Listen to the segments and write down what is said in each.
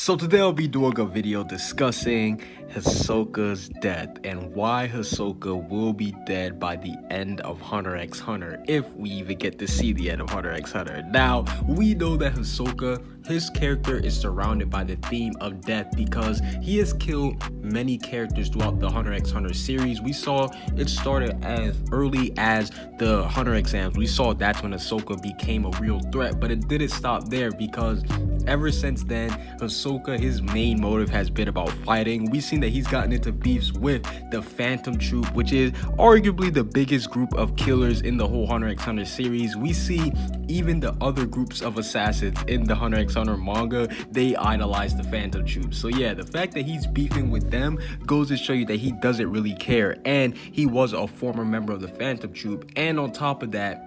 So today I'll be doing a video discussing Hisoka's death and why Hisoka will be dead by the end of Hunter x Hunter, if we even get to see the end of Hunter x Hunter. Now, we know that Hisoka, his character is surrounded by the theme of death because he has killed many characters throughout the Hunter x Hunter series. We saw it started as early as the Hunter exams. We saw that's when Hisoka became a real threat, but it didn't stop there because ever since then, Hisoka, his main motive has been about fighting. We've seen that he's gotten into beefs with the Phantom Troupe, which is arguably the biggest group of killers in the whole Hunter x Hunter series. We see even the other groups of assassins in the Hunter x Hunter manga, they idolize the Phantom Troupe. So yeah, the fact that he's beefing with them goes to show you that he doesn't really care, and he was a former member of the Phantom Troupe. And on top of that,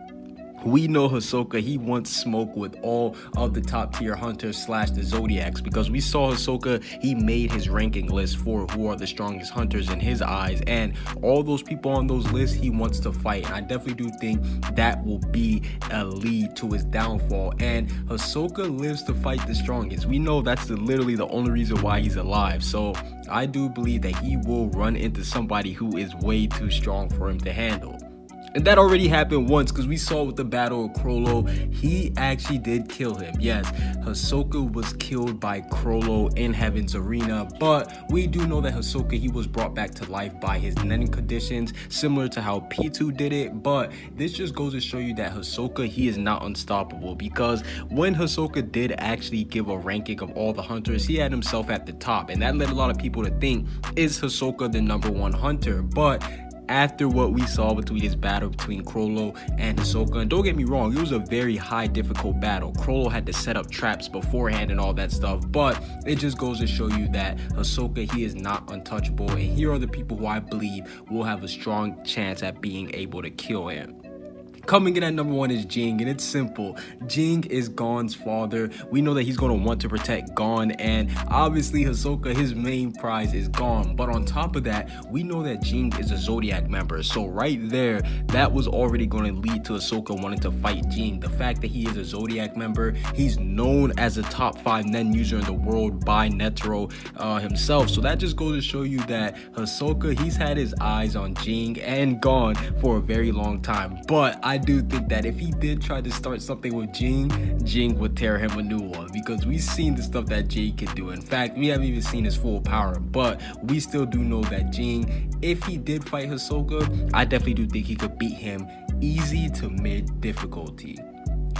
we know Hisoka, he wants smoke with all of the top tier hunters slash the Zodiacs, because we saw Hisoka, he made his ranking list for who are the strongest hunters in his eyes, and all those people on those lists he wants to fight. And I definitely do think that will be a lead to his downfall, and Hisoka lives to fight the strongest. We know that's literally the only reason why he's alive. So I do believe that he will run into somebody who is way too strong for him to handle. And that already happened once, because we saw with the battle of Chrollo, he actually did kill him. Yes, Hisoka was killed by Chrollo in Heaven's Arena, but we do know that Hisoka, he was brought back to life by his Nen conditions, similar to how P2 did it. But this just goes to show you that Hisoka, he is not unstoppable, because when Hisoka did actually give a ranking of all the hunters, he had himself at the top, and that led a lot of people to think, is Hisoka the #1 hunter? But after what we saw between his battle between Chrollo and Hisoka, and don't get me wrong, it was a very high difficult battle. Chrollo had to set up traps beforehand and all that stuff, but it just goes to show you that Hisoka, he is not untouchable, and here are the people who I believe will have a strong chance at being able to kill him. Coming in at #1 is Jing, and it's simple. Jing is Gon's father. We know that he's going to want to protect Gon, and obviously Hisoka, his main prize is Gon. But on top of that, we know that Jing is a Zodiac member. So right there, that was already going to lead to Hisoka wanting to fight Jing. The fact that he is a Zodiac member, he's known as a top 5 Nen user in the world by Netero himself. So that just goes to show you that Hisoka, he's had his eyes on Jing and Gon for a very long time. But I do think that if he did try to start something with Jing would tear him a new one, because we've seen the stuff that Jing can do. In fact, we haven't even seen his full power, but we still do know that Jing, if he did fight Hisoka, I definitely do think he could beat him easy to mid difficulty.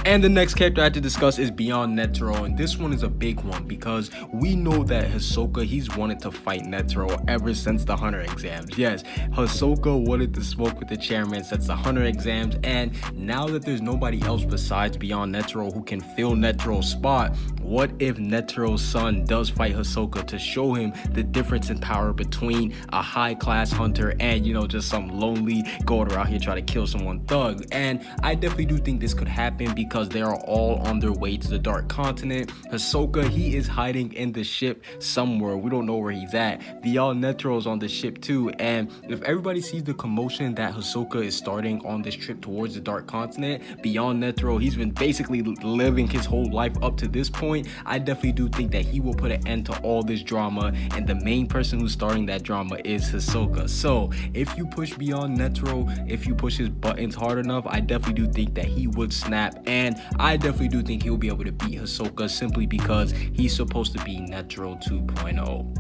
And the next character I have to discuss is Beyond Netero, and this one is a big one because we know that Hisoka, he's wanted to fight Netero ever since the Hunter exams. Yes, Hisoka wanted to smoke with the chairman since the Hunter exams, and now that there's nobody else besides Beyond Netero who can fill Netero's spot, what if Netero's son does fight Hisoka to show him the difference in power between a high-class hunter and, you know, just some lonely goer out here trying to kill someone thug? And I definitely do think this could happen because they are all on their way to the Dark Continent. Hisoka, he is hiding in the ship somewhere. We don't know where he's at. Beyond Netero's on the ship too, and if everybody sees the commotion that Hisoka is starting on this trip towards the Dark Continent, Beyond Netero, he's been basically living his whole life up to this point. I definitely do think that he will put an end to all this drama, and the main person who's starting that drama is Hisoka. So if you push Beyond Netero, if you push his buttons hard enough, I definitely do think that he would snap, and I definitely do think he'll be able to beat Hisoka simply because he's supposed to be Netero 2.0.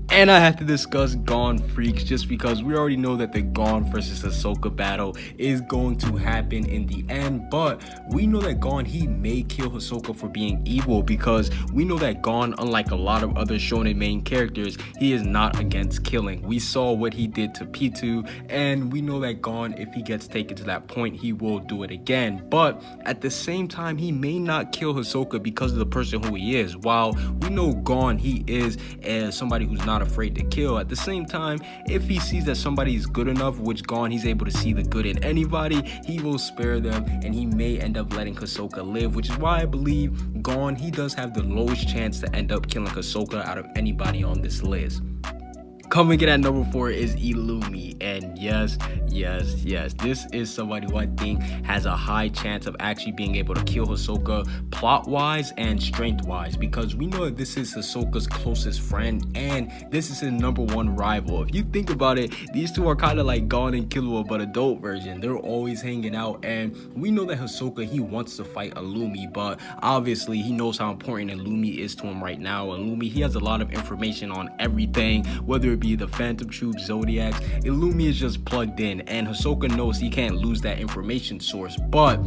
And I have to discuss Gon Freaks just because we already know that the Gon versus Hisoka battle is going to happen in the end, but we know that Gon, he may kill Hisoka for being evil, because we know that Gon, unlike a lot of other shonen main characters, he is not against killing. We saw what he did to P2, and we know that Gon, if he gets taken to that point, he will do it again. But at the same time, he may not kill Hisoka because of the person who he is. While we know Gon, he is somebody who's not afraid to kill, at the same time, if he sees that somebody is good enough, which Gon, he's able to see the good in anybody, he will spare them, and he may end up letting Hisoka live, which is why I believe Gon, he does have the lowest chance to end up killing Hisoka out of anybody on this list. Coming in at number 4 is Illumi, and yes, this is somebody who I think has a high chance of actually being able to kill Hisoka plot-wise and strength-wise, because we know that this is Hisoka's closest friend, and this is his #1 rival. If you think about it, these two are kind of like Gon and Killua, but adult version. They're always hanging out, and we know that Hisoka, he wants to fight Illumi, but obviously he knows how important Illumi is to him right now. Illumi, he has a lot of information on everything, whether it be the Phantom Troupe, Zodiacs. Illumi is just plugged in, and Hisoka knows he can't lose that information source. But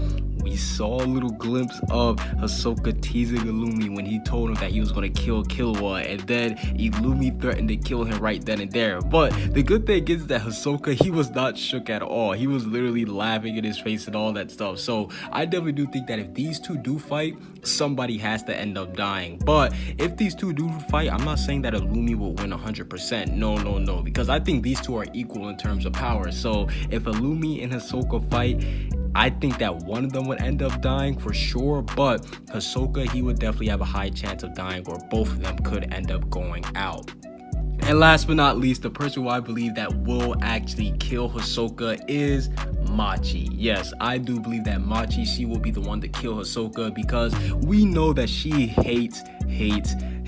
we saw a little glimpse of Hisoka teasing Illumi when he told him that he was going to kill Killua, and then Illumi threatened to kill him right then and there. But the good thing is that Hisoka, he was not shook at all. He was literally laughing in his face and all that stuff. So I definitely do think that if these two do fight, somebody has to end up dying. But if these two do fight, I'm not saying that Illumi will win 100%. No, because I think these two are equal in terms of power. So if Illumi and Hisoka fight, I think that one of them would end up dying for sure, but Hisoka, he would definitely have a high chance of dying, or both of them could end up going out. And last but not least, the person who I believe that will actually kill Hisoka is Machi. Yes, I do believe that Machi, she will be the one to kill Hisoka, because we know that she hates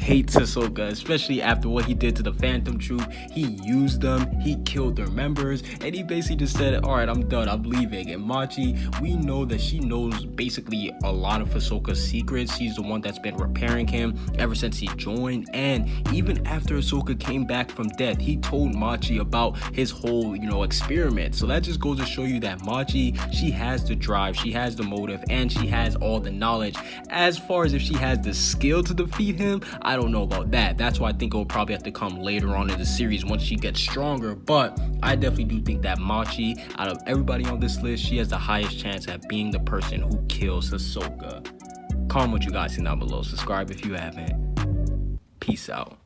Hisoka, especially after what he did to the Phantom Troupe. He used them, he killed their members, and he basically just said, all right, I'm done, I'm leaving. And Machi, we know that she knows basically a lot of Hisoka's secrets. She's the one that's been repairing him ever since he joined, and even after Hisoka came back from death, he told Machi about his whole, experiment. So that just goes to show you that Machi, she has the drive, she has the motive, and she has all the knowledge. As far as if she has the skill to defeat him, I don't know about that. That's why I think it will probably have to come later on in the series once she gets stronger. But I definitely do think that Machi, out of everybody on this list, she has the highest chance at being the person who kills Hisoka. Comment what you guys think down below. Subscribe if you haven't. Peace out.